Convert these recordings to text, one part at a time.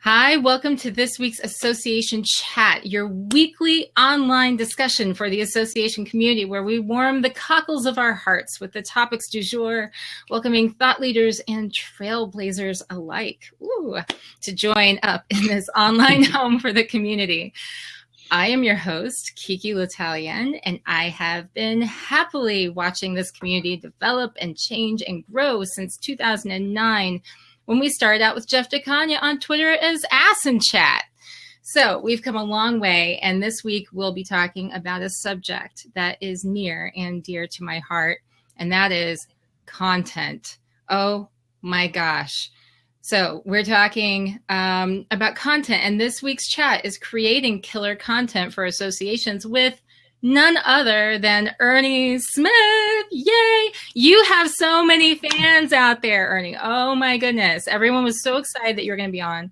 Hi, welcome to this week's Association Chat, your weekly online discussion for the association community where we warm the cockles of our hearts with the topics du jour, welcoming thought leaders and trailblazers alike to join up in this online home for the community. I am your host, KiKi L'Italien, and I have been happily watching this community develop and change and grow since 2009, when we started out with Jeff DeCania on Twitter as Allison Chat. So we've come a long way, and this week we'll be talking about a subject that is near and dear to my heart, and that is content. Oh my gosh. So we're talking about content, and this week's chat is creating killer content for associations with none other than Ernie Smith. Yay! You have so many fans out there, Ernie. Oh my goodness. Everyone was so excited that you were going to be on.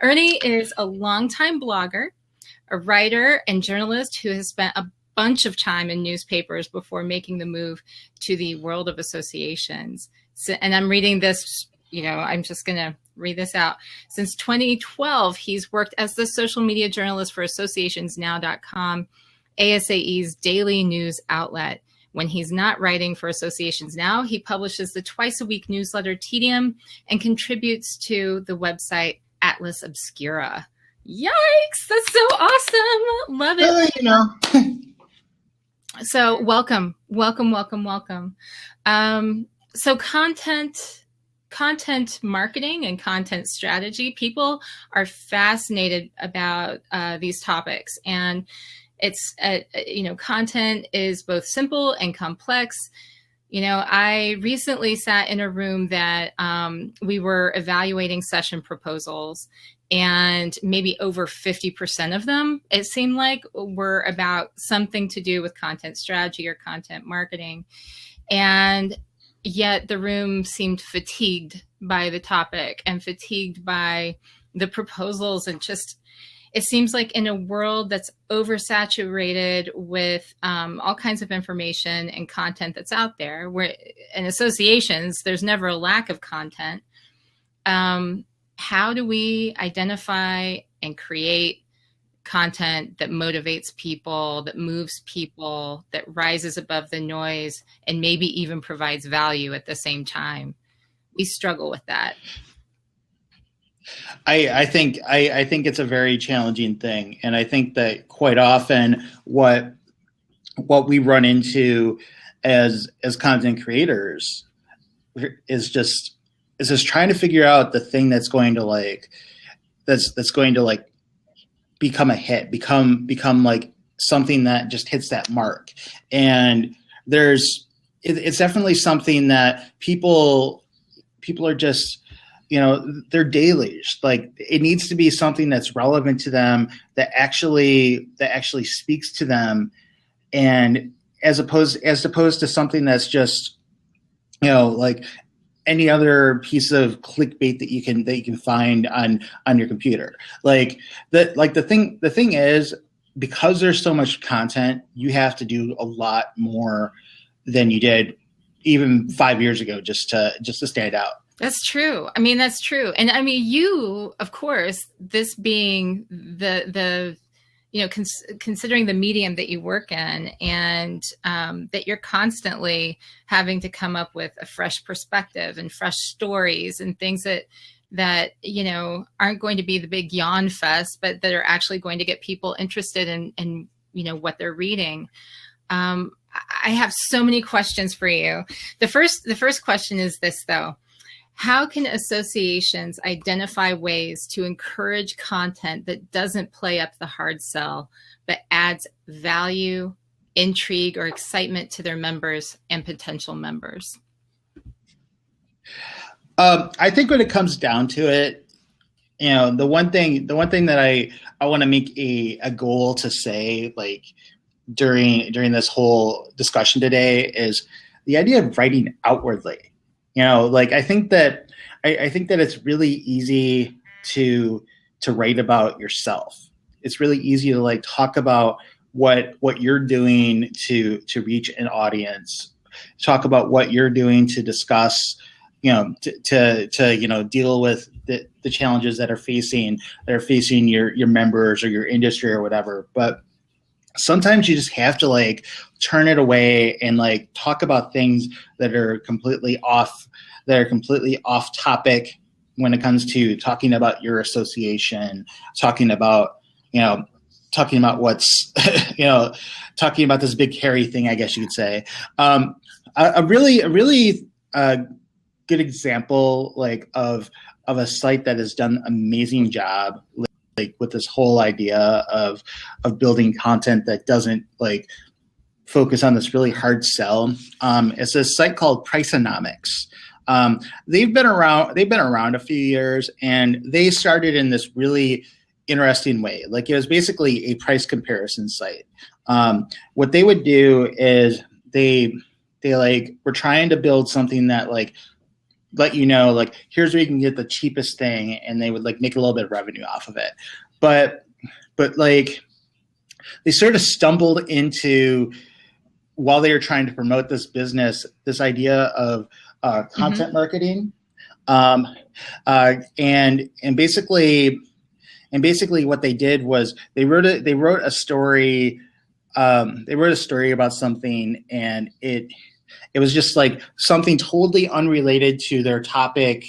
Ernie is a longtime blogger, a writer and journalist who has spent a bunch of time in newspapers before making the move to the world of associations. So, and I'm reading this, I'm just going to read this out. Since 2012, he's worked as the social media journalist for associationsnow.com, ASAE's daily news outlet. When he's not writing for Associations Now, he publishes the twice-a-week newsletter Tedium and contributes to the website Atlas Obscura. Yikes! That's so awesome! Love it. So welcome. So content marketing and content strategy. People are fascinated about these topics, and it's, content is both simple and complex. I recently sat in a room that we were evaluating session proposals, and maybe over 50% of them, it seemed like, were about something to do with content strategy or content marketing. And yet the room seemed fatigued by the topic and fatigued by the proposals, and just, it seems like in a world that's oversaturated with all kinds of information and content that's out there, where in associations, there's never a lack of content. How do we identify and create content that motivates people, that moves people, that rises above the noise, and maybe even provides value at the same time? We struggle with that. I think it's a very challenging thing, and I think that quite often what we run into as content creators is just trying to figure out the thing that's going to that's going to become a hit, become like something that just hits that mark. And it's definitely something that people are just, they're dailies. Like, it needs to be something that's relevant to them, that actually speaks to them, and as opposed to something that's just, like any other piece of clickbait that you can find on your computer. The thing is, because there's so much content, you have to do a lot more than you did even 5 years ago just to stand out. That's true. I mean, that's true. And I mean, you, of course, this being considering the medium that you work in, and that you're constantly having to come up with a fresh perspective and fresh stories and things that aren't going to be the big yawn fest, but that are actually going to get people interested in what they're reading. I have so many questions for you. The first question is this, though. How can associations identify ways to encourage content that doesn't play up the hard sell, but adds value, intrigue, or excitement to their members and potential members? I think when it comes down to it, the one thing that I want to make a goal to say, during this whole discussion today, is the idea of writing outwardly. I think that it's really easy to write about yourself. It's really easy to talk about what you're doing to reach an audience, talk about what you're doing to discuss, to deal with the challenges that are facing your members or your industry or whatever. But sometimes you just have to like turn it away and like talk about things that are completely off topic when it comes to talking about your association, talking about what's talking about this big hairy thing, I guess you could say. A really good example like of a site that has done an amazing job like with this whole idea of building content that doesn't like focus on this really hard sell. It's a site called Priceonomics. They've been around a few years, and they started in this really interesting way. Like it was basically a price comparison site. What they would do is they like were trying to build something that like let you know like here's where you can get the cheapest thing, and they would like make a little bit of revenue off of it. But like they sort of stumbled into, while they were trying to promote this business, this idea of content marketing, and basically what they did was they wrote a story about something, and it was just like something totally unrelated to their topic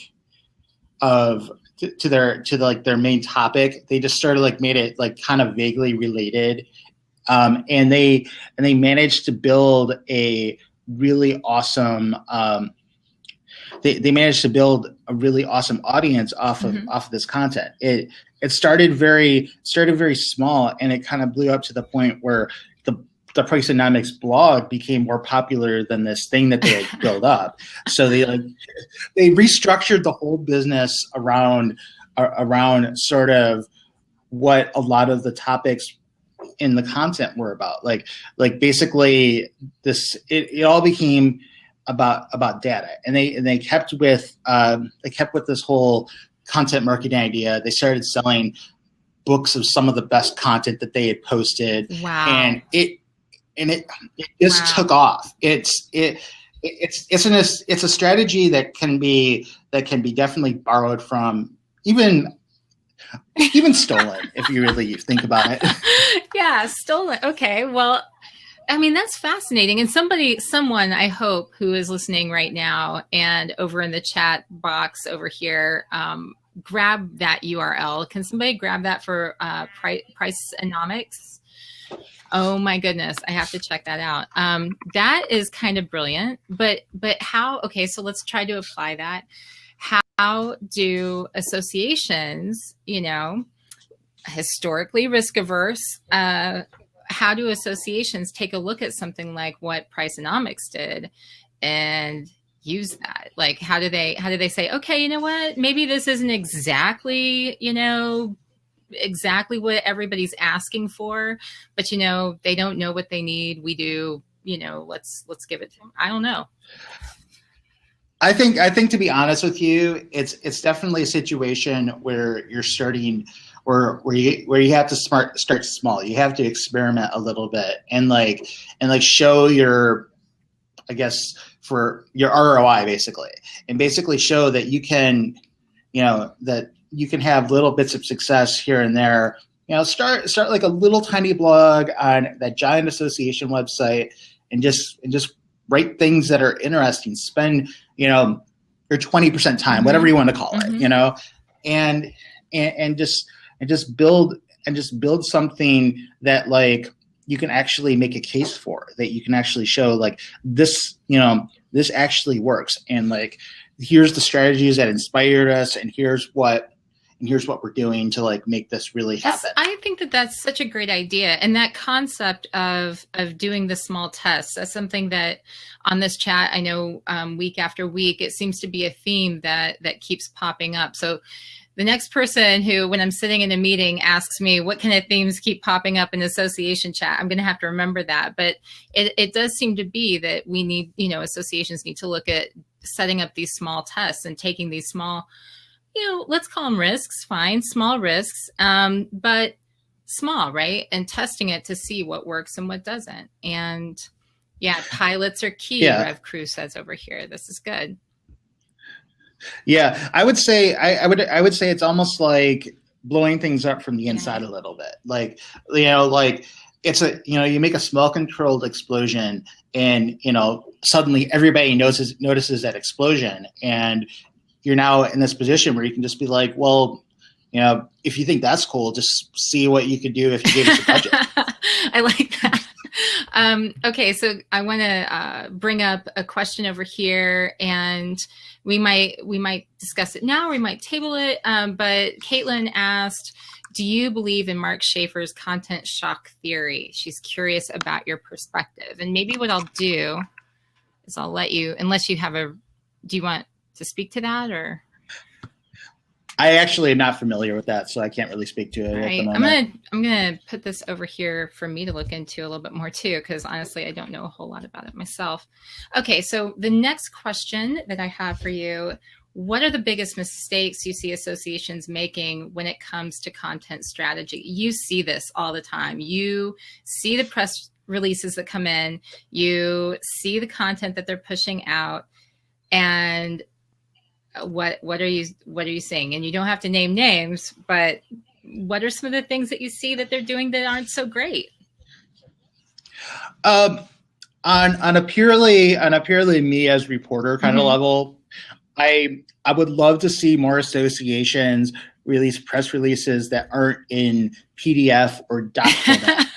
to their main topic. They just sort of like made it like kind of vaguely related, and they managed to build a really awesome they managed to build a really awesome audience off of this content. It started very small, and it kind of blew up to the point where the Priceonomics blog became more popular than this thing that they had built up. So they restructured the whole business around sort of what a lot of the topics in the content were about. Like basically it all became about data, and they kept with this whole content marketing idea. They started selling books of some of the best content that they had posted. Wow. And it just took off. It's a strategy that can be definitely borrowed from, even stolen, if you really think about it. Yeah, stolen. Okay, well, I mean, that's fascinating. And someone I hope who is listening right now and over in the chat box over here, grab that URL. Can somebody grab that for Priceonomics? Oh my goodness, I have to check that out. That is kind of brilliant, but how, okay, so let's try to apply that. How do associations, historically risk averse, how do associations take a look at something like what Priceonomics did and use that? Like, how do they say, okay, you know what, maybe this isn't exactly, exactly what everybody's asking for, but they don't know what they need. We do, let's give it to them. I don't know. I think to be honest with you, it's definitely a situation where you're starting where you have to start small. You have to experiment a little bit and show your, I guess, for your ROI basically show that you can, that you can have little bits of success here and there. Start like a little tiny blog on that giant association website and just write things that are interesting. Spend, your 20% time, whatever you want to call it, and just build something that like you can actually make a case for, that you can actually show like this, this actually works. And like, here's the strategies that inspired us, and here's what we're doing to like make this really happen. I think that that's such a great idea. And that concept of doing the small tests, that's something that on this chat, I know week after week, it seems to be a theme that keeps popping up. So the next person who, when I'm sitting in a meeting, asks me what kind of themes keep popping up in association chat, I'm going to have to remember that. But it does seem to be that we need, associations need to look at setting up these small tests and taking these small, let's call them risks, fine, small risks, but small, right? And testing it to see what works and what doesn't. And yeah, pilots are key, Rev Crew says over here. This is good. Yeah, I would say it's almost like blowing things up from the inside a little bit. Like, like it's you make a small controlled explosion, and suddenly everybody notices that explosion, and you're now in this position where you can just be like, well, if you think that's cool, just see what you could do if you gave us a budget. I like that. Okay, so I want to bring up a question over here, and we might discuss it now, or we might table it. But Caitlin asked, do you believe in Mark Schaefer's content shock theory? She's curious about your perspective. And maybe what I'll do is I'll let you, unless you have do you want to speak to that, or? I actually am not familiar with that, so I can't really speak to it at the moment. I'm gonna put this over here for me to look into a little bit more too, because honestly, I don't know a whole lot about it myself. Okay, so the next question that I have for you: what are the biggest mistakes you see associations making when it comes to content strategy? You see this all the time. You see the press releases that come in. You see the content that they're pushing out, and what are you saying? And you don't have to name names, but what are some of the things that you see that they're doing that aren't so great? On a purely me as reporter kind of level, I would love to see more associations release press releases that aren't in PDF or doc format.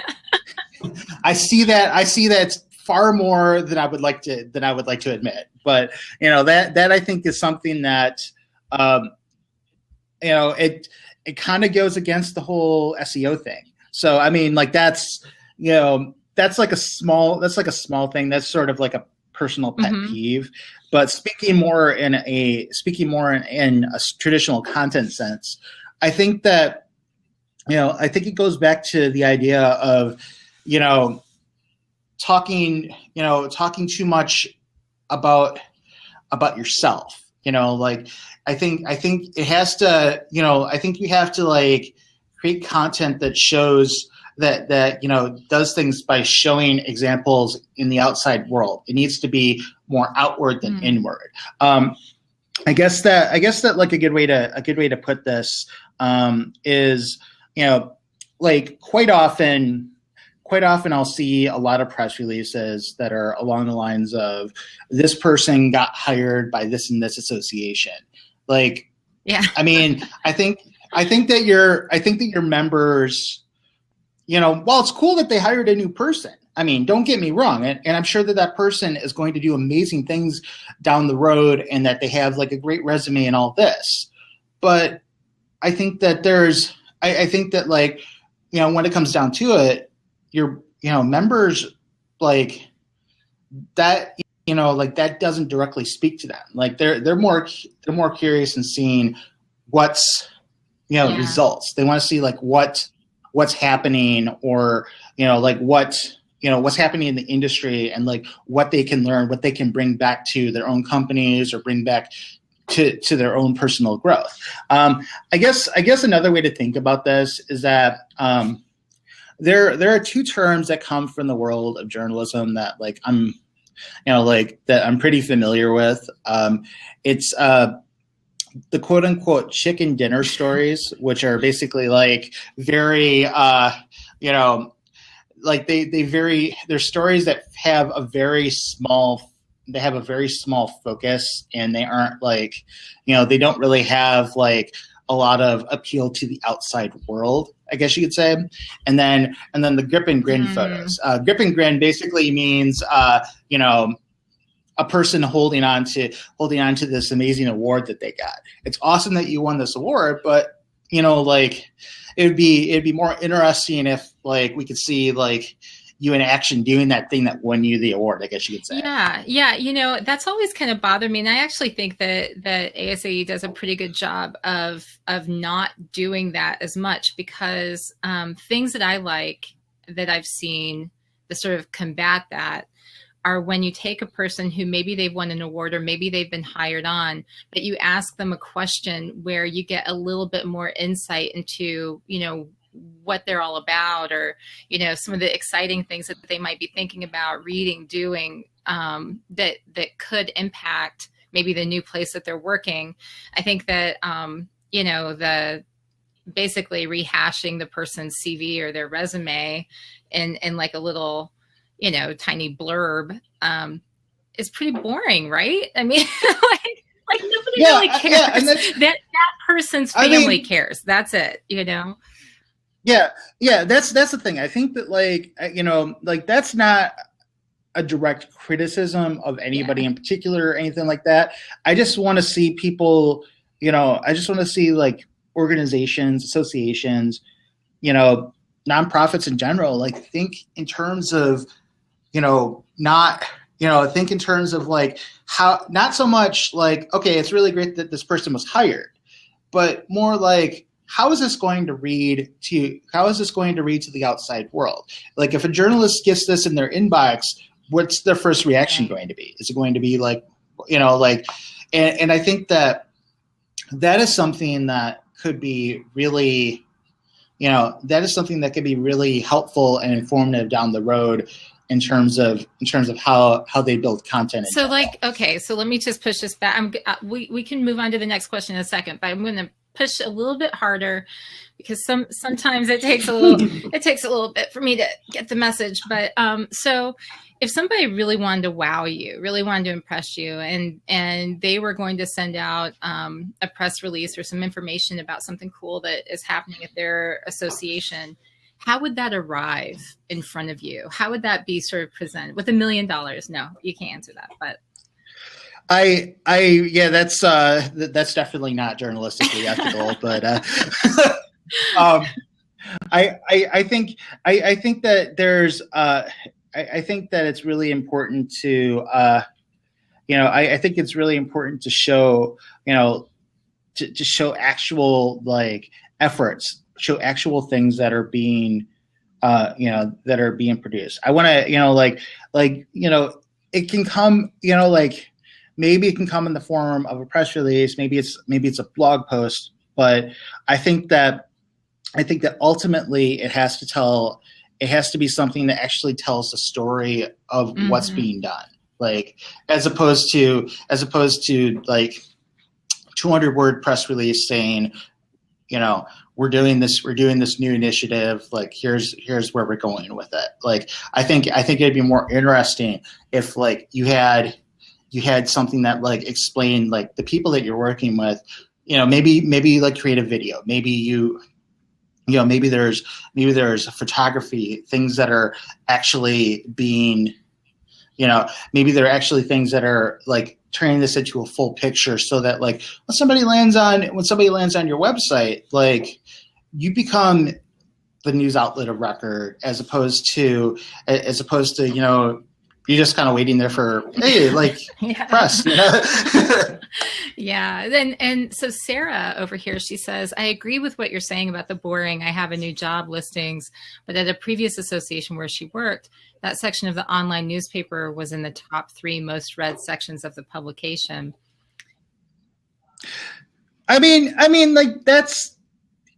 I see that far more than I would like to admit. But that I think is something that it kind of goes against the whole SEO thing. So I mean, like that's like a small thing. That's sort of like a personal pet peeve. But speaking more in a traditional content sense, I think that I think it goes back to the idea of talking too much about yourself. Like I think it has to, I think you have to like create content that shows that does things by showing examples in the outside world. It needs to be more outward than inward. I guess that like a good way to put this is, like quite often I'll see a lot of press releases that are along the lines of, this person got hired by this and this association. Like, yeah, I mean, I think that your members, while it's cool that they hired a new person, I mean, don't get me wrong. And I'm sure that person is going to do amazing things down the road, and that they have like a great resume and all this. But I think that I think that like, when it comes down to it, your members like that, like that doesn't directly speak to them. Like they're more curious in seeing what's results. They want to see like what's happening, or like what's happening in the industry, and like what they can learn, what they can bring back to their own companies, or bring back to their own personal growth. I guess another way to think about this is that there are two terms that come from the world of journalism that like I'm pretty familiar with. It's the quote unquote chicken dinner stories, which are basically like very like they're stories that have a very small focus, and they aren't like, they don't really have like a lot of appeal to the outside world, I guess you could say. And then the grip and grin photos. Grip and grin basically means a person holding on to this amazing award that they got. It's awesome that you won this award, but like it'd be more interesting if like we could see like you in action doing that thing that won you the award, I guess you could say. Yeah. That's always kind of bothered me. And I actually think that ASAE does a pretty good job of not doing that as much, because things that I like that I've seen that sort of combat that are when you take a person who maybe they've won an award, or maybe they've been hired on, but you ask them a question where you get a little bit more insight into, what they're all about, or some of the exciting things that they might be thinking about, reading, doing, that could impact maybe the new place that they're working. I think that, you know, the basically rehashing the person's CV or their resume in like a little, you know, tiny blurb, is pretty boring, right? I mean, like nobody really cares. Yeah, and that person's family cares. That's it, you know? Yeah, that's the thing. I think that, like, you know, like, that's not a direct criticism of anybody in particular or anything like that. I just want to see people, you know, I just want to see, like, organizations, associations, you know, nonprofits in general, like, think in terms of, you know, not, you know, think in terms of, like, how, not so much like, okay, it's really great that this person was hired, but more like, how is this going to read to the outside world? Like, if a journalist gets this in their inbox, what's their first reaction going to be? Is it going to be like, you know, like, and I think that is something that could be really, you know, that is something that could be really helpful and informative down the road in terms of how they build content. So, like, okay, so let me just push this back. We can move on to the next question in a second, but I'm going to push a little bit harder because sometimes it takes a little bit for me to get the message. But so if somebody really wanted to wow you, really wanted to impress you, and they were going to send out a press release or some information about something cool that is happening at their association, how would that arrive in front of you? How would that be sort of presented with $1 million? No, you can't answer that, but yeah, that's definitely not journalistically ethical, but I think that there's I think that it's really important to you know, I think it's really important to show, you know, to show actual, like, efforts, show actual things that are being you know, that are being produced. I want to, you know, like, you know, it can come, you know, like, maybe it can come in the form of a press release. Maybe it's a blog post. But I think that ultimately it has to be something that actually tells the story of what's being done. Like, as opposed to like 200-word press release saying, you know, we're doing this new initiative. Like, here's where we're going with it. Like, I think it'd be more interesting if, like, you had something that, like, explained, like, the people that you're working with, you know, maybe like create a video, maybe maybe there's photography, things that are actually being, you know, maybe there are actually things that are, like, turning this into a full picture, so that, like, when somebody lands on your website, like, you become the news outlet of record, as opposed to, you know, you're just kind of waiting there for, hey, like, press, you know? Yeah. And so Sarah over here, she says, I agree with what you're saying about the boring, I have a new job listings, but at a previous association where she worked, that section of the online newspaper was in the top 3 most read sections of the publication. I mean, like,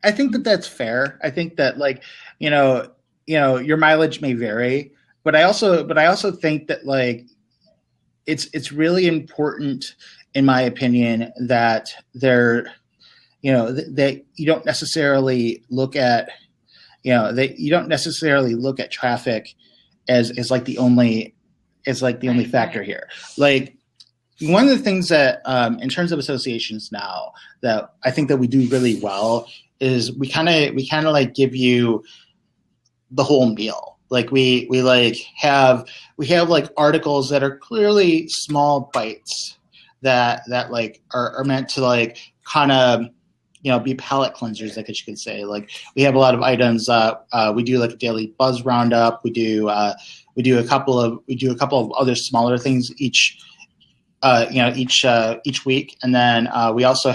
I think that's fair. I think that, like, you know, your mileage may vary, but I also think that, like, it's really important, in my opinion, that that you don't necessarily look at, traffic as like the only factor here. Like, one of the things that, in terms of associations now, that I think that we do really well is we kind of like give you the whole meal. Like, we have like articles that are clearly small bites that like are meant to, like, kind of, you know, be palate cleansers, I guess you could say. Like, we have a lot of items. We do, like, a daily buzz roundup. We do a couple of other smaller things each week, and then we also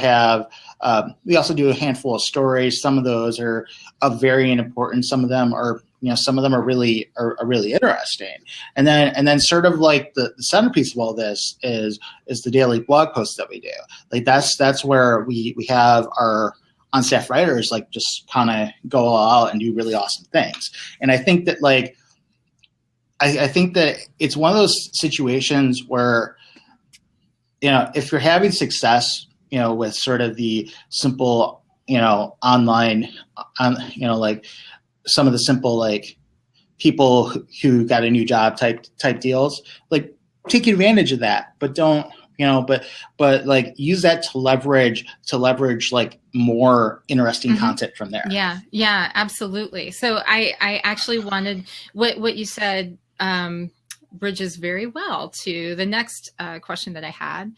do a handful of stories. Some of those are of varying importance. Some of them are really interesting. And then sort of like the centerpiece of all this is the daily blog posts that we do. Like, that's where we have our on-staff writers, like, just kind of go all out and do really awesome things. And I think that, like, I think that it's one of those situations where if you're having success, with sort of the simple, online, like some of the simple, like people who got a new job type deals, like take advantage of that, but don't, but like use that to leverage like more interesting content from there. Yeah, absolutely. So I actually wanted what you said, bridges very well to the next question that I had,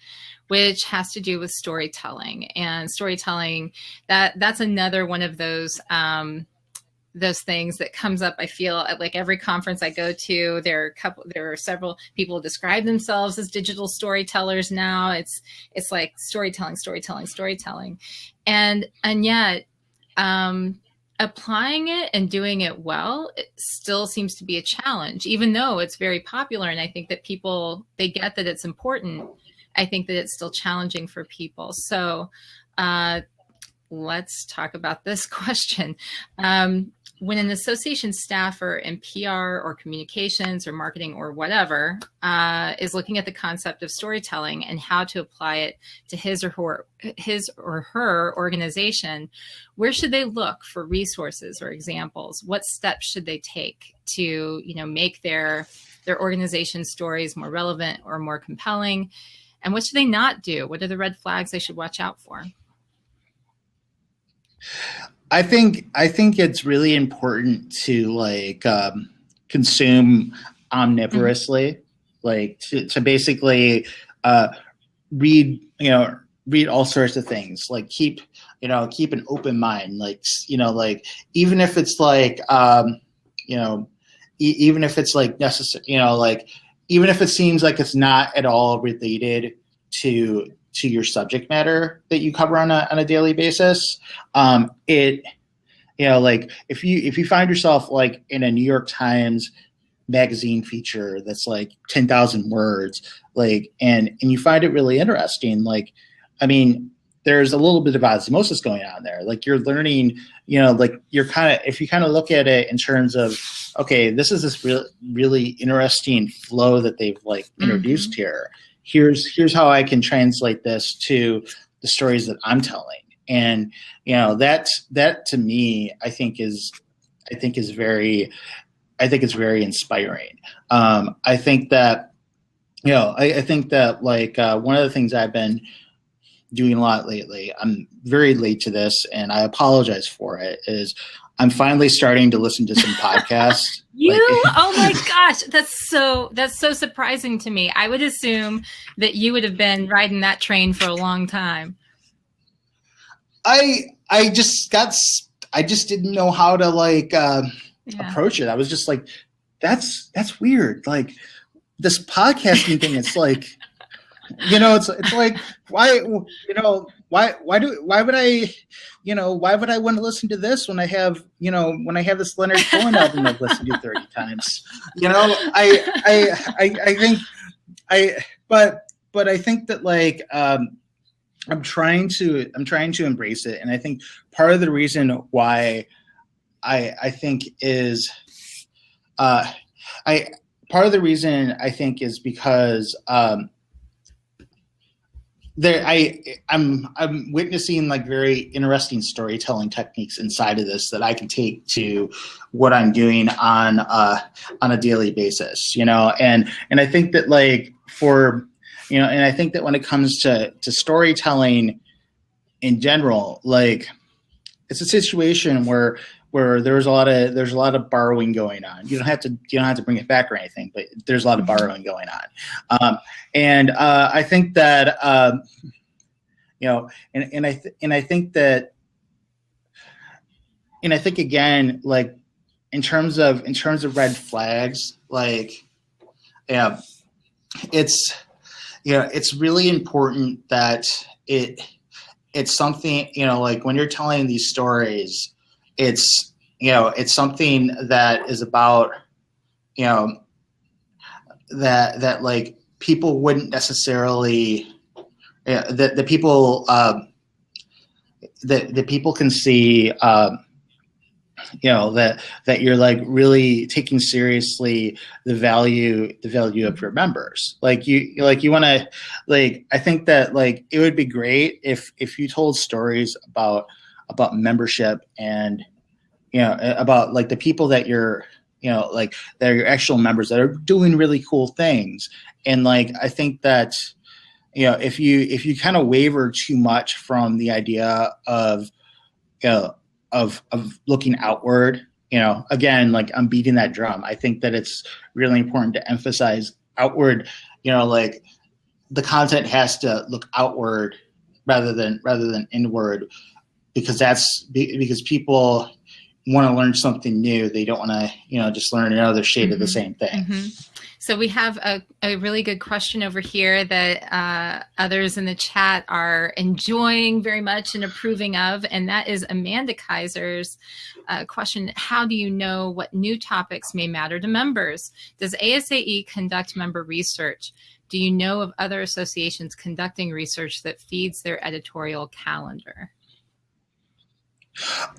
which has to do with storytelling. And storytelling, that's another one of those things that comes up. I feel at like every conference I go to, there are several people who describe themselves as digital storytellers now. It's like storytelling, and yet applying it and doing it well, it still seems to be a challenge, even though it's very popular. And I think that people, they get that it's important. I think that it's still challenging for people. So let's talk about this question. When an association staffer in PR or communications or marketing or whatever is looking at the concept of storytelling and how to apply it to his or her organization, where should they look for resources or examples? What steps should they take to, make their organization stories more relevant or more compelling? And what should they not do? What are the red flags they should watch out for? I think it's really important to like consume omnivorously, like to basically read all sorts of things, like keep an open mind, like like even if it's like even if it's like necessary, like even if it seems like it's not at all related to your subject matter that you cover on a daily basis. It, like if you find yourself like in a New York Times magazine feature that's like 10,000 words, like, and you find it really interesting, like, I mean, there's a little bit of osmosis going on there. Like you're learning, like you're if you kind of look at it in terms of, okay, this is this really interesting flow that they've like introduced here. Here's how I can translate this to the stories that I'm telling. And, that to me, I think is very inspiring. I think that, I think that like one of the things I've been doing a lot lately, I'm very late to this and I apologize for it, is I'm finally starting to listen to some podcasts. Oh my gosh, that's so surprising to me. I would assume that you would have been riding that train for a long time. I just didn't know how to like approach it. I was just like, that's weird. Like this podcasting thing, it's like, it's like, why would I want to listen to this when I have this Leonard Cohen album I've listened to 30 times? But I think that like, I'm trying to embrace it. And I think part of the reason why I think is, part of the reason I think is because, I'm witnessing like very interesting storytelling techniques inside of this that I can take to what I'm doing on a daily basis, and I think that like and I think that when it comes to storytelling in general, like it's a situation where there's a lot of borrowing going on. You don't have to bring it back or anything, but there's a lot of borrowing going on. And I think that, and I think that, and I think again, like in terms of red flags, like, it's really important that it's something, like when you're telling these stories, it's something that is about, that like people wouldn't necessarily, that the people, that people can see, that you're like really taking seriously the value of your members. Like you want to, like, I think that like it would be great if you told stories about membership and about like the people that you're like that are your actual members that are doing really cool things. And like I think that if you kind of waver too much from the idea of of looking outward, again, like I'm beating that drum. I think that it's really important to emphasize outward, like the content has to look outward rather than inward, because people want to learn something new. They don't want to, just learn another shade of the same thing. So we have a really good question over here that others in the chat are enjoying very much and approving of, and that is Amanda Kaiser's question. How do you know what new topics may matter to members? Does ASAE conduct member research? Do you know of other associations conducting research that feeds their editorial calendar?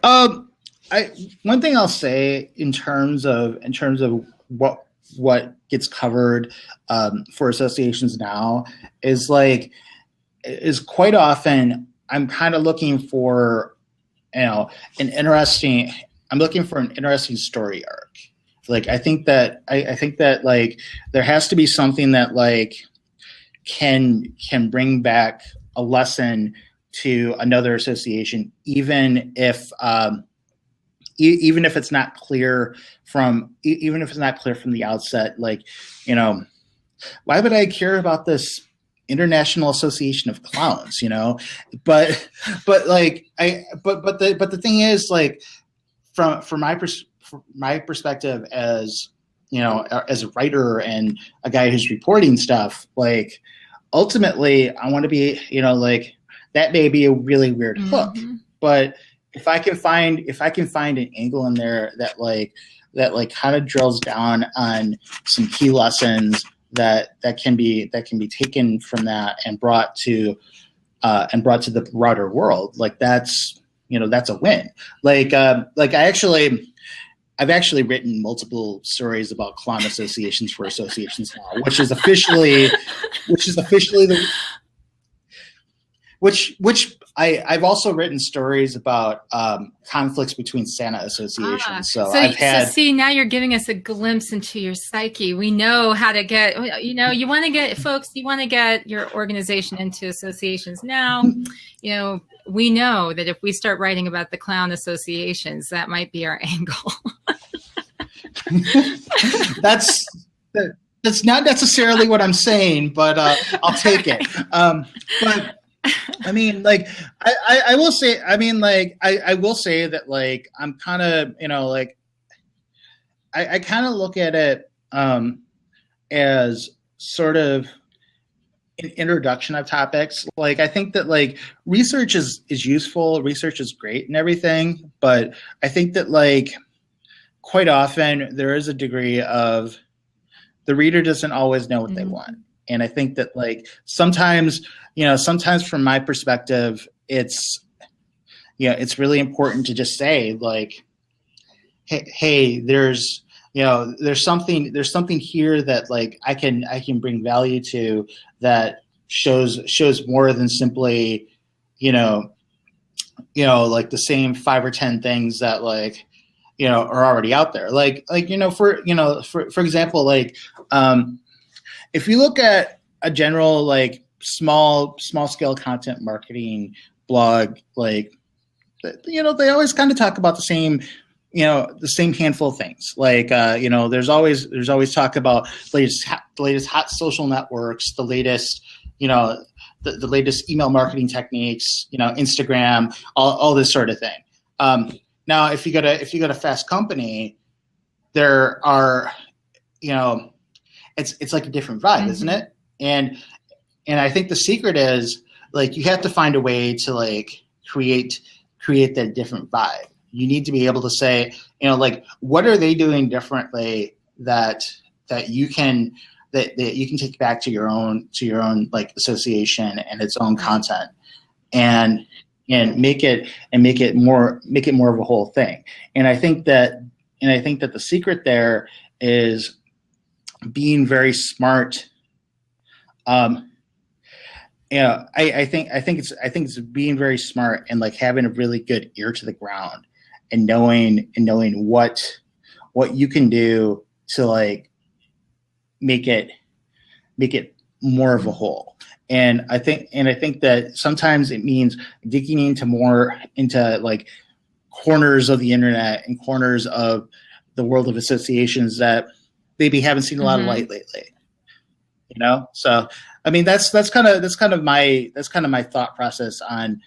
One thing I'll say in terms of what gets covered for associations now is quite often I'm kind of looking for an interesting story arc. Like I think that like there has to be something that like can bring back a lesson to another association, even if it's not clear from the outset. Like, why would I care about this International Association of Clowns? But the thing is, like, from my perspective as as a writer and a guy who's reporting stuff, like ultimately I want to be like that may be a really weird hook, but if I can find an angle in there that kind of drills down on some key lessons that can be taken from that and brought to the broader world, like that's a win. I've actually written multiple stories about clown associations for associations now, which I've also written stories about conflicts between Santa associations. So now you're giving us a glimpse into your psyche. We know how to get, you want to get your organization into associations now. We know that if we start writing about the clown associations, that might be our angle. That's not necessarily what I'm saying, but I'll take it. But I mean, like, I will say, I will say that, like, I'm kind of, I kind of look at it as sort of an introduction of topics. Like, I think that, like, research is useful. Research is great and everything. But I think that, like, quite often there is a degree of the reader doesn't always know what they want. And I think that, like, sometimes from my perspective, it's really important to just say, like, hey, there's something here that, like, I can bring value to that shows more than simply, like the same 5 or 10 things that, like, are already out there. For example, like, if you look at a general, like, small scale content marketing blog, like, they always kind of talk about the same handful of things. Like, there's always talk about the latest hot social networks, the latest, the latest email marketing techniques, Instagram, all this sort of thing. Now, if you go to Fast Company, there are, it's like a different vibe, isn't it? And I think the secret is, like, you have to find a way to, like, create that different vibe. You need to be able to say, like, what are they doing differently that you can take back to your own like association and its own content. And and make it more of a whole thing. And I think that the secret there is being very smart. I think it's being very smart and like having a really good ear to the ground and knowing what you can do to like make it more of a whole. And I think that sometimes it means digging into like corners of the internet and corners of the world of associations that maybe haven't seen a lot of light lately. So I mean that's kind of my thought process on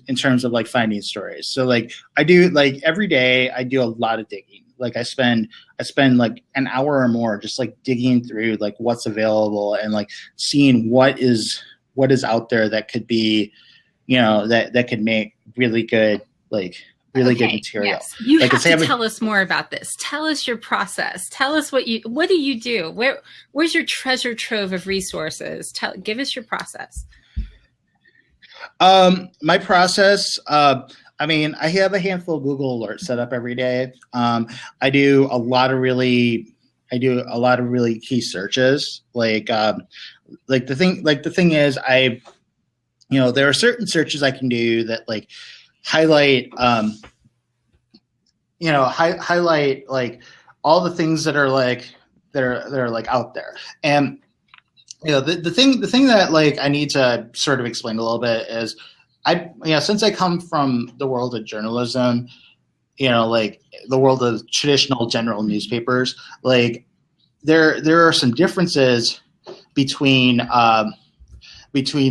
in terms of like finding stories. So like I do, like every day I do a lot of digging. Like I spend like an hour or more just like digging through like what's available and like seeing what is out there that could be, that could make really good good material. Yes. You have to tell us more about this. Tell us your process. Tell us what do you do? Where's your treasure trove of resources? Give us your process. My process, I mean, I have a handful of Google alerts set up every day. I do a lot of really key searches. The thing is, there are certain searches I can do that like highlight, highlight like all the things that are like out there. And the thing that like I need to sort of explain a little bit is since I come from the world of journalism, like the world of traditional general newspapers, like there are some differences between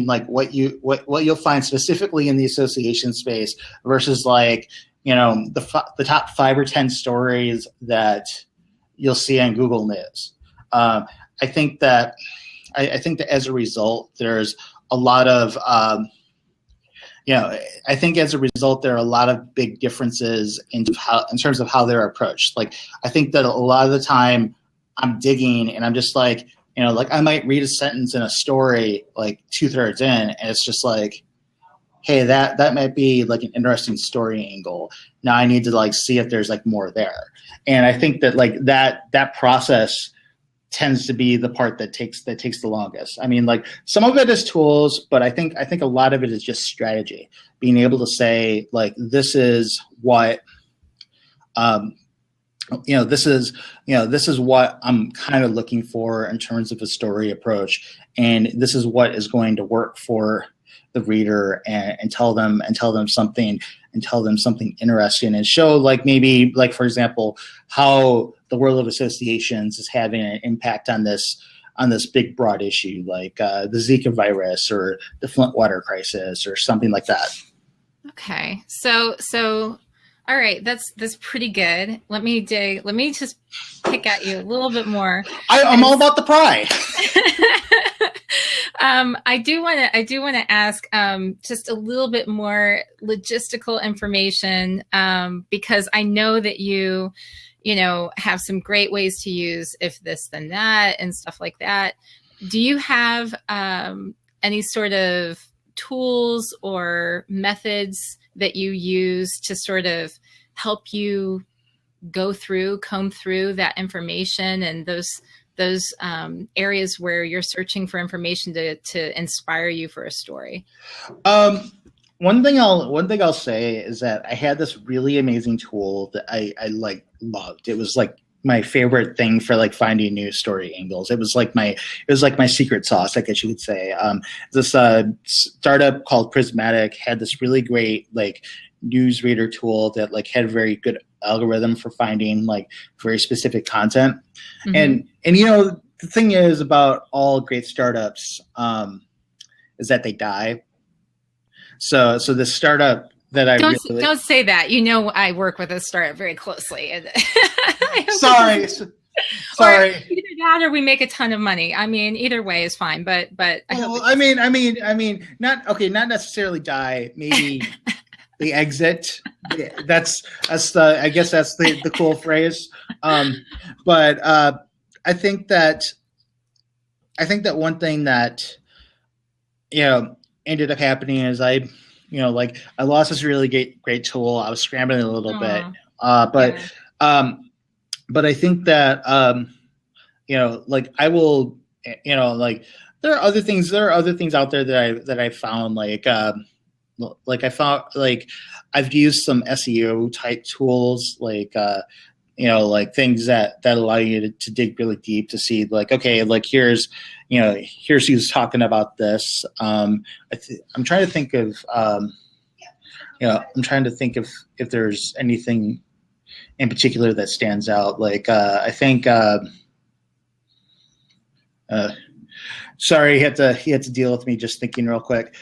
like what you'll find specifically in the association space versus like the top 5 or 10 stories that you'll see on Google News. I think that as a result, there's a lot of I think as a result, there are a lot of big differences in terms of how they're approached. Like, I think that a lot of the time I'm digging and I'm just like, like I might read a sentence in a story like 2/3 in, and it's just like, hey, that might be like an interesting story angle. Now I need to like see if there's like more there. And I think that like that process tends to be the part that takes the longest. I mean, like some of it is tools, but I think a lot of it is just strategy. Being able to say like, this is what, this is what I'm kind of looking for in terms of a story approach, and this is what is going to work for the reader, and tell them something interesting, and show like maybe like, for example, how the world of associations is having an impact on this big broad issue like the Zika virus or the Flint water crisis or something like that. Okay, so all right, that's pretty good. Let me just pick at you a little bit more. I'm all about the pry. I do want to ask just a little bit more logistical information because I know that you have some great ways to use if this then that and stuff like that. Do you have any sort of tools or methods that you use to sort of help you comb through that information and those areas where you're searching for information to inspire you for a story? One thing I'll say is that I had this really amazing tool that I like loved. It was like my favorite thing for like finding new story angles. It was like my secret sauce, I guess you could say. This startup called Prismatic had this really great like newsreader tool that like had a very good algorithm for finding like very specific content. Mm-hmm. And the thing is about all great startups is that they die. So the startup that I don't say that. I work with a startup very closely. Sorry. Or either that or we make a ton of money. I mean, either way is fine. But I mean, not necessarily die. Maybe they exit. That's I guess that's the cool phrase. But I think that one thing that ended up happening is I like I lost this really great tool. I was scrambling a little bit, but I think that like I will, like there are other things out there that I found like I found like I've used some SEO type tools like like things that allow you to dig really deep to see like, okay, like here's who's talking about this. I'm trying to think of if there's anything in particular that stands out. Like I think sorry, you had to deal with me just thinking real quick.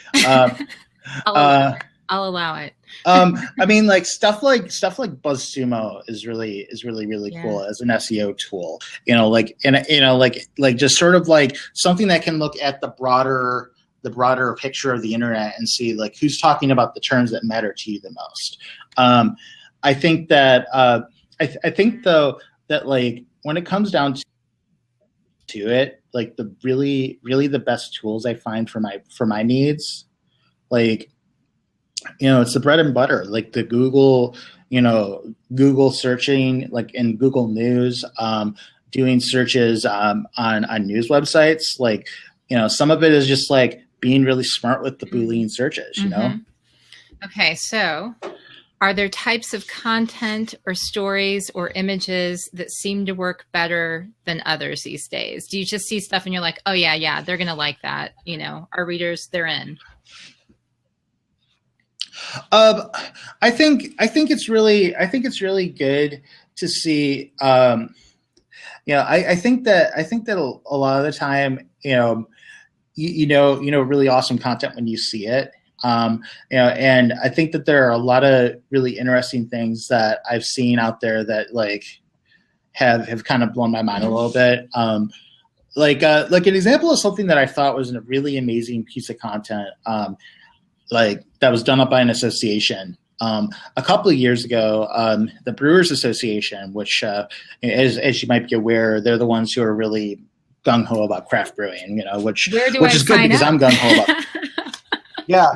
I'll allow it. I mean, like stuff like BuzzSumo is really cool as an SEO tool. Like just sort of like something that can look at the broader picture of the internet and see like who's talking about the terms that matter to you the most. I think that I think though that like when it comes down to it, like the really the best tools I find for my needs, like it's the bread and butter, like the Google searching, like in Google News, doing searches on news websites. Like some of it is just like being really smart with the Boolean searches. Okay, so are there types of content or stories or images that seem to work better than others these days? Do you just see stuff and you're like, oh yeah, they're gonna like that, our readers, they're in? I think it's really good to see. I think that a lot of the time, really awesome content when you see it. And I think that there are a lot of really interesting things that I've seen out there that like have kind of blown my mind a little bit. Like an example of something that I thought was a really amazing piece of content. Like that was done up by an association a couple of years ago. The Brewers Association, which, as you might be aware, they're the ones who are really gung ho about craft brewing. Which is good because I'm gung ho about. Yeah,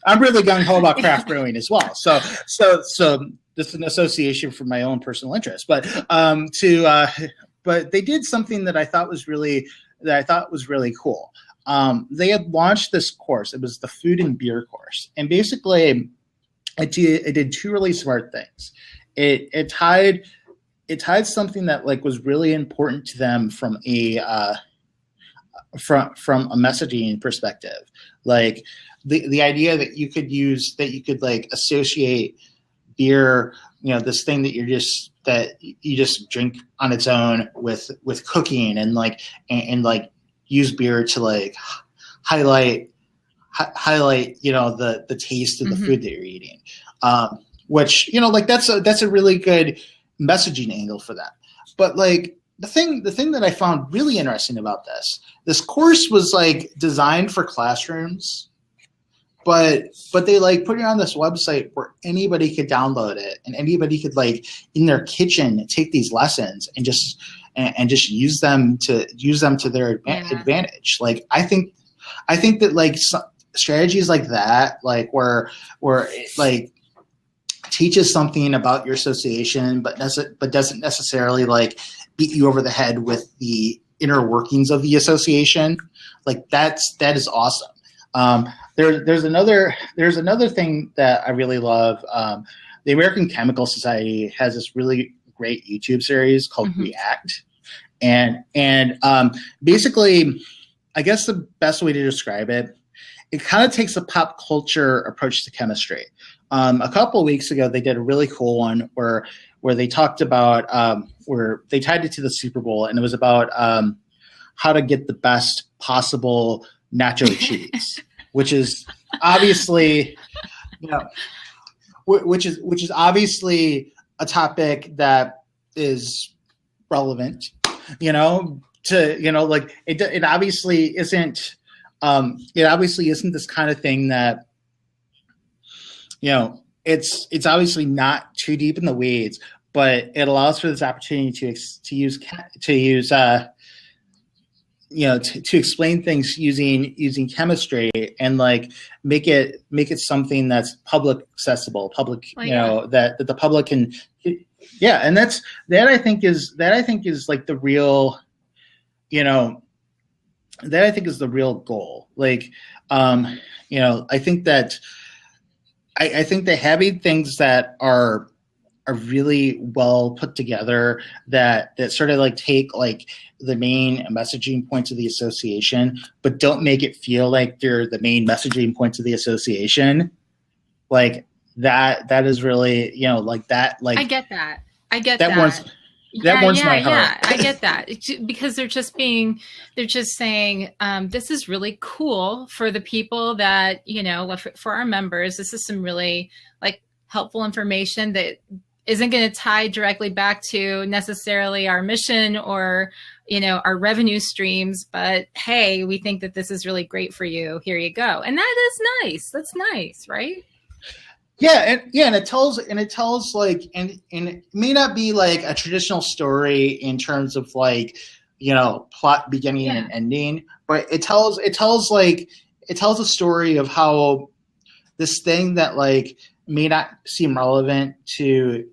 I'm really gung ho about craft brewing as well. So this is an association for my own personal interest, but but they did something that I thought was really cool. They had launched this course. It was the food and beer course. And basically it did two really smart things. It tied something that like was really important to them from a messaging perspective. Like the idea that you could like associate beer, this thing that you just drink on its own with cooking and like use beer to like highlight the taste of the food that you're eating, which like that's a really good messaging angle for that. But like the thing that I found really interesting about this course was like designed for classrooms, but they like put it on this website where anybody could download it and anybody could like in their kitchen take these lessons and just use them to their advantage. Like I think that like strategies like that, like where it like teaches something about your association, but doesn't necessarily like beat you over the head with the inner workings of the association. Like that is awesome. There's another thing that I really love. The American Chemical Society has this really great YouTube series called React. And basically, I guess the best way to describe it kind of takes a pop culture approach to chemistry. A couple of weeks ago, they did a really cool one where they talked about where they tied it to the Super Bowl, and it was about how to get the best possible nacho cheese, which is obviously, which is obviously a topic that is relevant. Like it obviously isn't. It obviously isn't this kind of thing that, it's obviously not too deep in the weeds, but it allows for this opportunity to use to explain things using chemistry and like make it something that's public accessible, that the public can, and that I think is like the real, that I think is the real goal. Like, I think that I think that having things that are really well put together, that sort of like take like the main messaging points of the association, but don't make it feel like they're the main messaging points of the association. Like that is really, like that, like I get that. That warms my heart. I get that, because they're just saying, this is really cool for the people that, for our members. This is some really like helpful information that isn't going to tie directly back to necessarily our mission or, our revenue streams, but hey, we think that this is really great for you. Here you go. And that is nice. That's nice, right? And it tells like, and it may not be like a traditional story in terms of like, plot beginning and ending, but it tells a story of how this thing that like may not seem relevant to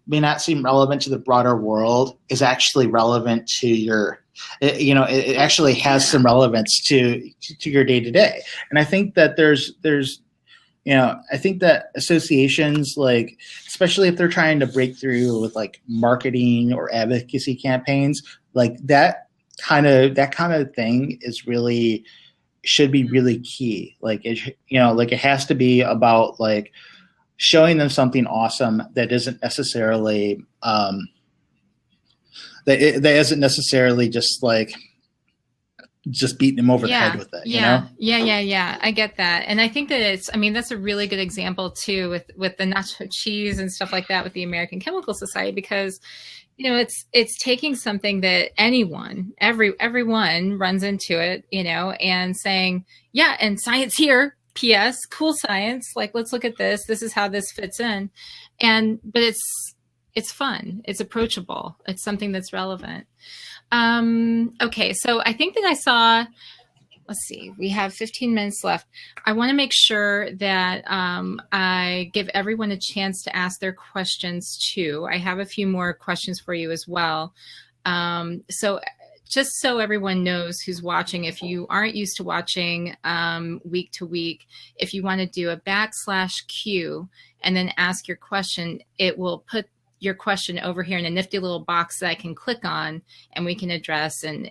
the broader world is actually relevant to your, it actually has some relevance to your day to day. And I think that there's I think that associations, like, especially if they're trying to break through with like marketing or advocacy campaigns, like that kind of thing should be really key. Like it has to be about like showing them something awesome that isn't necessarily that isn't necessarily just like just beating them over the head with it. Yeah. I get that. And I think that that's a really good example too with the nacho cheese and stuff like that with the American Chemical Society, because it's taking something that everyone runs into it, and saying, and science here, P.S. cool science, like, let's look at this. This is how this fits in. But it's fun. It's approachable. It's something that's relevant. Okay. So I think that I saw, let's see, we have 15 minutes left. I want to make sure that I give everyone a chance to ask their questions too. I have a few more questions for you as well. So just so everyone knows who's watching, if you aren't used to watching week to week, if you want to do a /Q and then ask your question, it will put your question over here in a nifty little box that I can click on, and we can address and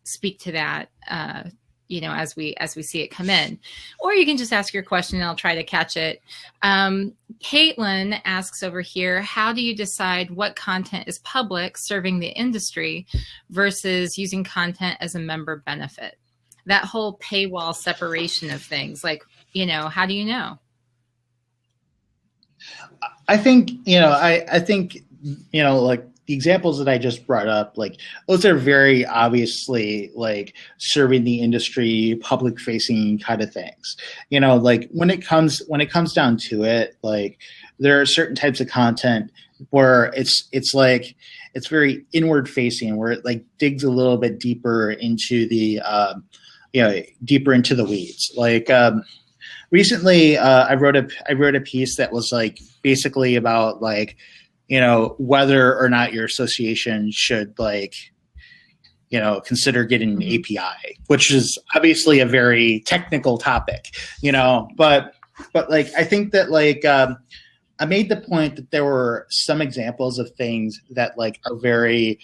speak to that, as we see it come in. Or you can just ask your question and I'll try to catch it. Caitlin asks over here, how do you decide what content is public serving the industry versus using content as a member benefit? That whole paywall separation of things, like, how do you know? I think, like the examples that I just brought up, like those are very obviously like serving the industry, public facing kind of things. Like when it comes down to it, like there are certain types of content where it's very inward facing, where it like digs a little bit deeper into the weeds. Like recently, I wrote a piece that was like basically about like, whether or not your association should like, consider getting an API, which is obviously a very technical topic, but like, I think that like, I made the point that there were some examples of things that like are very,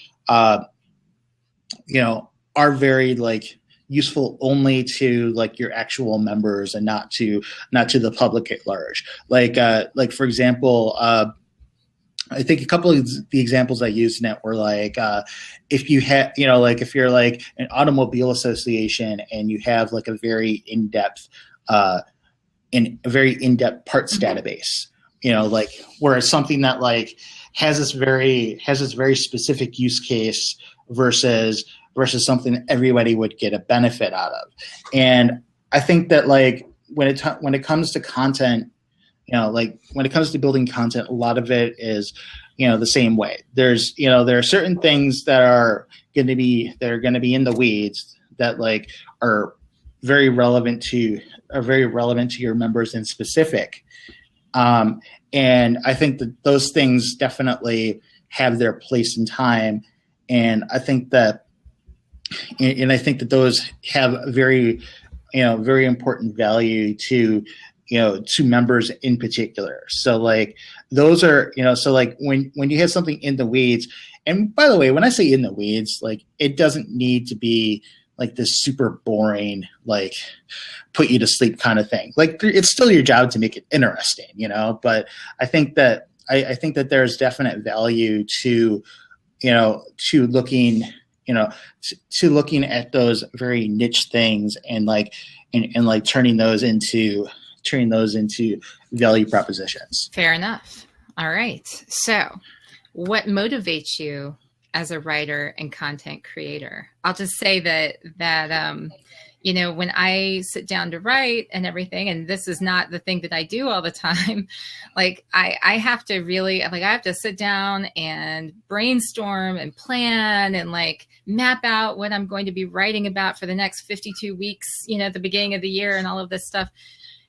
like useful only to like your actual members and not to the public at large. Like for example, I think a couple of the examples I used in it were like, if you have, if you're like an automobile association and you have like a very in-depth parts database, like where it's something that like has this very specific use case versus something everybody would get a benefit out of. And I think that like when it comes to content, like when it comes to building content, a lot of it is, the same way. There's, there are certain things that are going to be in the weeds that like are very relevant to your members in specific. And I think that those things definitely have their place in time. And I think that those have very important value to members in particular. So like those are, so like when you have something in the weeds, and by the way, when I say in the weeds, like it doesn't need to be like this super boring, like put you to sleep kind of thing. Like it's still your job to make it interesting, but I think that there's definite value to looking at those very niche things and turning those into value propositions. Fair enough. All right. So what motivates you as a writer and content creator? I'll just say that when I sit down to write and everything, and this is not the thing that I do all the time, like I have to really, I have to sit down and brainstorm and plan and like map out what I'm going to be writing about for the next 52 weeks, at the beginning of the year and all of this stuff.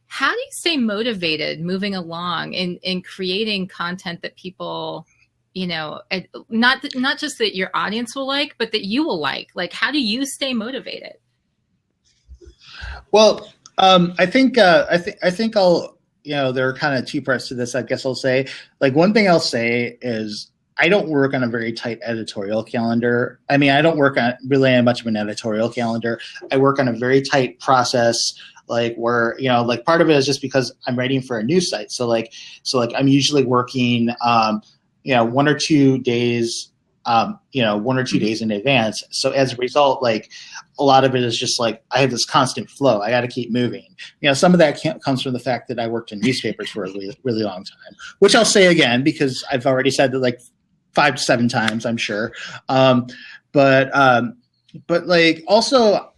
How do you stay motivated moving along in creating content that people, not just that your audience will like, but that you will like? Like, how do you stay motivated? Well, I think I'll, there are kind of two parts to this. I guess I'll say, like, one thing I'll say is I don't work on a very tight editorial calendar. I mean, I don't work on really much of an editorial calendar. I work on a very tight process, like where, like part of it is just because I'm writing for a news site. So I'm usually working, 1 or 2 days, 1 or 2 days in advance. So as a result, like a lot of it is just like I have this constant flow. I got to keep moving. Some of that comes from the fact that I worked in newspapers for a really, really long time, which I'll say again because I've already said that like 5 to 7 times, I'm sure. But like also,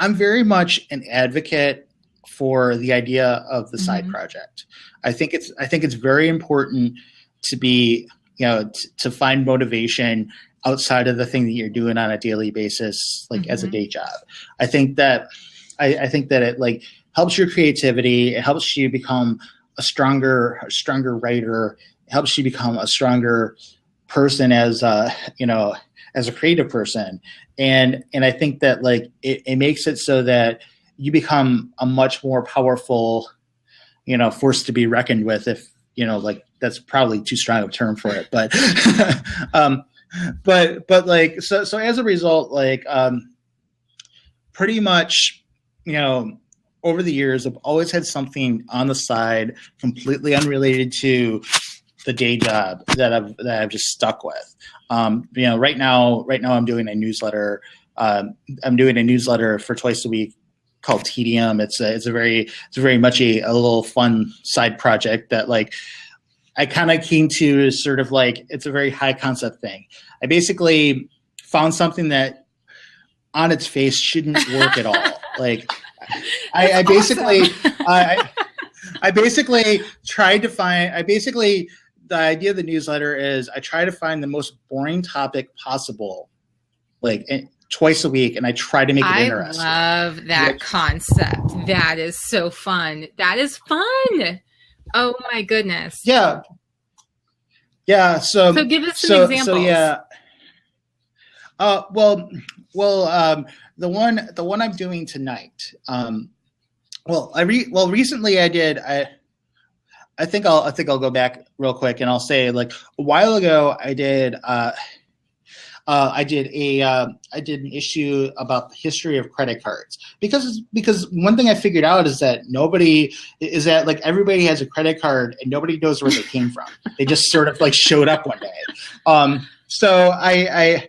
I'm very much an advocate for the idea of the side project. I think it's very important to be, to find motivation outside of the thing that you're doing on a daily basis, like as a day job. I think that it like helps your creativity. It helps you become a stronger writer. It helps you become a stronger person as a creative person. And I think that like it makes it so that you become a much more powerful, force to be reckoned with. If like that's probably too strong of a term for it, but but like so as a result, like pretty much over the years I've always had something on the side completely unrelated to the day job that I've just stuck with. Right now I'm doing a newsletter. I'm doing a newsletter for twice a week called Tedium. It's very much a little fun side project that like I kind of came to as sort of like, it's a very high concept thing. I basically found something that on its face shouldn't work at all. Like I basically tried to find, the idea of the newsletter is I try to find the most boring topic possible, like twice a week, and I try to make it interesting. I love that concept. That is so fun. That is fun. Oh my goodness. Yeah. So give us some examples. So yeah. Well, the one I'm doing tonight. Recently I did. I think I'll go back real quick and I'll say like a while ago I did an issue about the history of credit cards because one thing I figured out is that everybody has a credit card and nobody knows where they came from. They just sort of like showed up one day. So I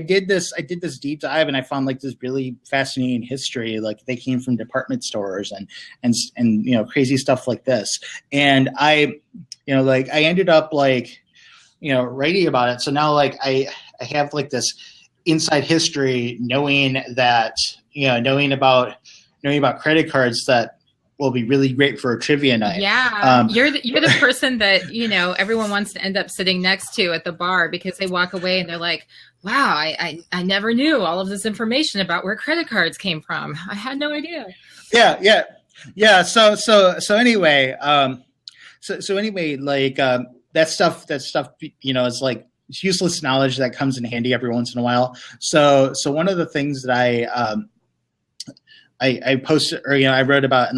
did this deep dive and I found like this really fascinating history. Like they came from department stores and crazy stuff like this. And I ended up writing about it. So now like I have like this inside history knowing about credit cards that will be really great for a trivia night. Yeah, you're the person that, you know, everyone wants to end up sitting next to at the bar because they walk away and they're like, wow, I never knew all of this information about where credit cards came from. I had no idea. Yeah. So anyway, like that stuff, you know, it's like it's useless knowledge that comes in handy every once in a while. So one of the things that I posted, or, you know, I wrote about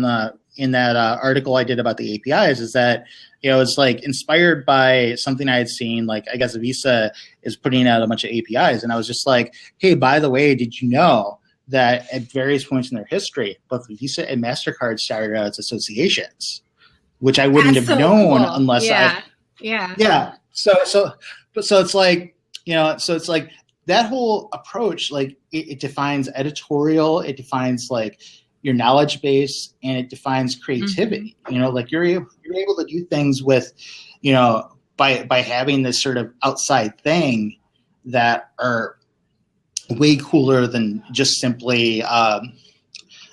in that article I did about the APIs is that, you know, it's like inspired by something I had seen, like I guess Visa is putting out a bunch of APIs. And I was just like, hey, by the way, did you know that at various points in their history, both Visa and MasterCard started out as associations, which I wouldn't have known unless Yeah. So it's like, you know, so it's like that whole approach, like it defines editorial, it defines like your knowledge base, and it defines creativity. You know, like you're able to do things with, you know, by having this sort of outside thing that are way cooler than just simply, you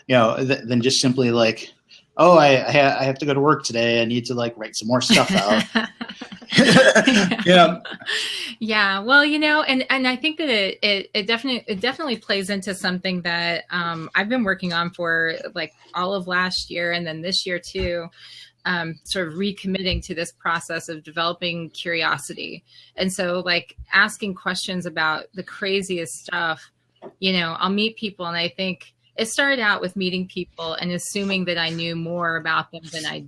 know, than just simply like, oh, I have to go to work today. I need to like write some more stuff out. Yeah. Yeah. Well, you know, and I think that it definitely plays into something that I've been working on for like all of last year and then this year too. Sort of recommitting to this process of developing curiosity. And so like asking questions about the craziest stuff, you know, I'll meet people and I think it started out with meeting people and assuming that I knew more about them than I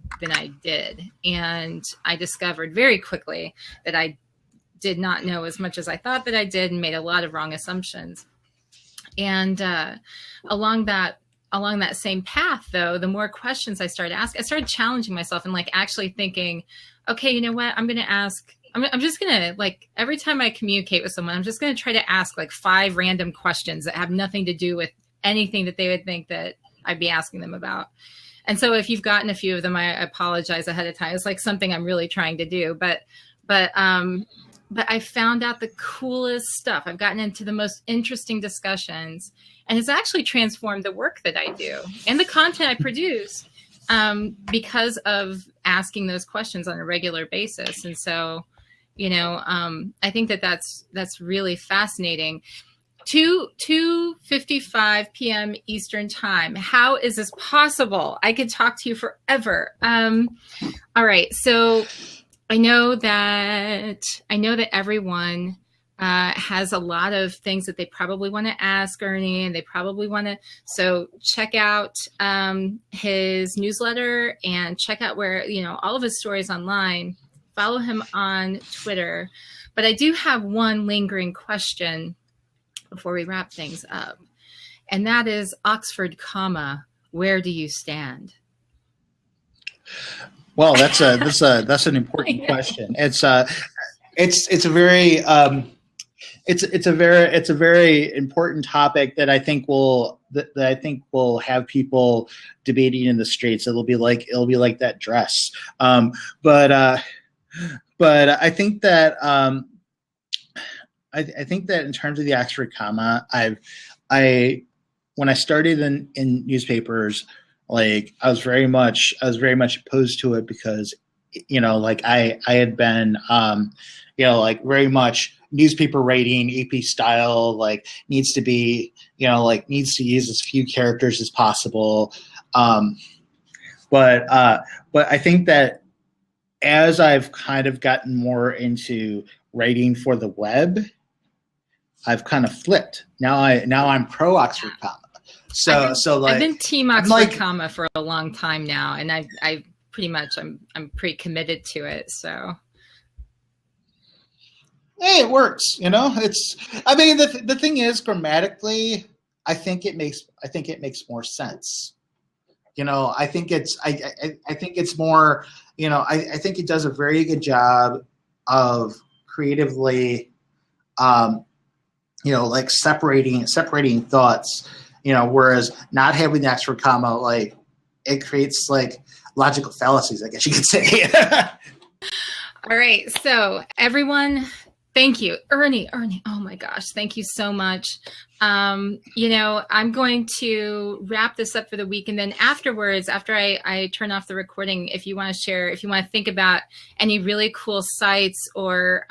did. And I discovered very quickly that I did not know as much as I thought that I did and made a lot of wrong assumptions. And along that same path, though, the more questions I started asking, I started challenging myself and like actually thinking, okay, you know what? I'm just going to like every time I communicate with someone, I'm just going to try to ask like 5 random questions that have nothing to do with anything that they would think that I'd be asking them about. And so if you've gotten a few of them, I apologize ahead of time. It's like something I'm really trying to do, but I found out the coolest stuff. I've gotten into the most interesting discussions, and it's actually transformed the work that I do and the content I produce because of asking those questions on a regular basis. And so, you know, I think that's really fascinating. 2:55 p.m. Eastern time. How is this possible? I could talk to you forever. All right. So I know that everyone has a lot of things that they probably want to ask Ernie, and they probably want to. So check out his newsletter and check out where, you know, all of his stories online. Follow him on Twitter. But I do have one lingering question before we wrap things up, and that is Oxford comma, where do you stand? Well, that's an important question. It's a very important topic that I think will have people debating in the streets. It'll be like that dress. But I think that I think that in terms of the Oxford comma, when I started in newspapers, like I was very much opposed to it because, you know, like I had been, you know, like very much newspaper writing, AP style, like needs to use as few characters as possible. But I think that as I've kind of gotten more into writing for the web, I've kind of flipped. Now I'm pro Oxford comma. So like I've been team Oxford comma for a long time now, and I pretty much I'm pretty committed to it. So hey, it works. You know, I mean the thing is, grammatically, I think it makes more sense. You know, I think it's more. You know, I think it does a very good job of creatively, you know, like separating thoughts, you know, whereas not having the Oxford comma, like it creates like logical fallacies, I guess you could say. All right. So everyone Thank you, Ernie. Oh my gosh, thank you so much. You know, I'm going to wrap this up for the week, and then afterwards, after I turn off the recording, if you want to share, if you want to think about any really cool sites or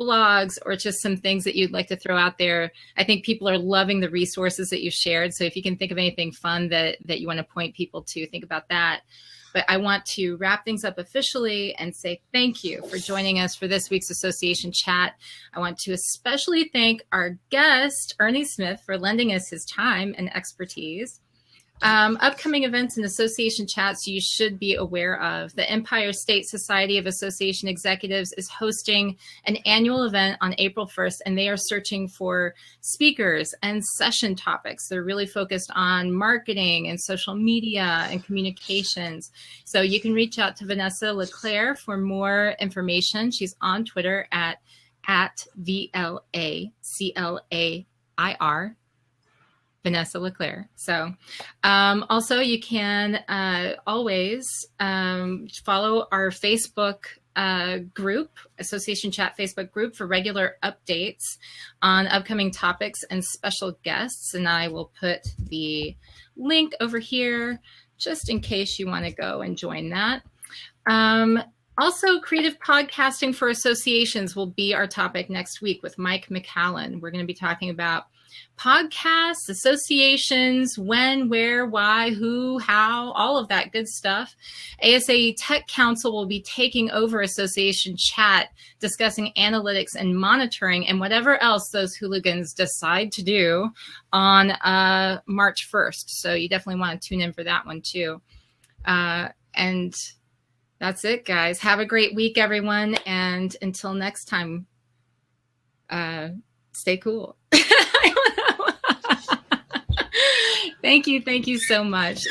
blogs or just some things that you'd like to throw out there. I think people are loving the resources that you shared. So if you can think of anything fun that you want to point people to, think about that. But I want to wrap things up officially and say thank you for joining us for this week's Association Chat. I want to especially thank our guest, Ernie Smith, for lending us his time and expertise. Upcoming events and association chats you should be aware of. The Empire State Society of Association Executives is hosting an annual event on April 1st, and they are searching for speakers and session topics. They're really focused on marketing and social media and communications. So you can reach out to Vanessa LeClaire for more information. She's on Twitter at VLACLAIR. Vanessa LeClaire. So also you can always follow our Facebook group, Association Chat Facebook group, for regular updates on upcoming topics and special guests. And I will put the link over here just in case you want to go and join that. Also, creative podcasting for associations will be our topic next week with Mike McCallan. We're going to be talking about podcasts, associations, when, where, why, who, how, all of that good stuff. ASAE Tech Council will be taking over Association Chat, discussing analytics and monitoring and whatever else those hooligans decide to do on March 1st. So you definitely want to tune in for that one too. And that's it, guys. Have a great week, everyone. And until next time, stay cool. Thank you so much.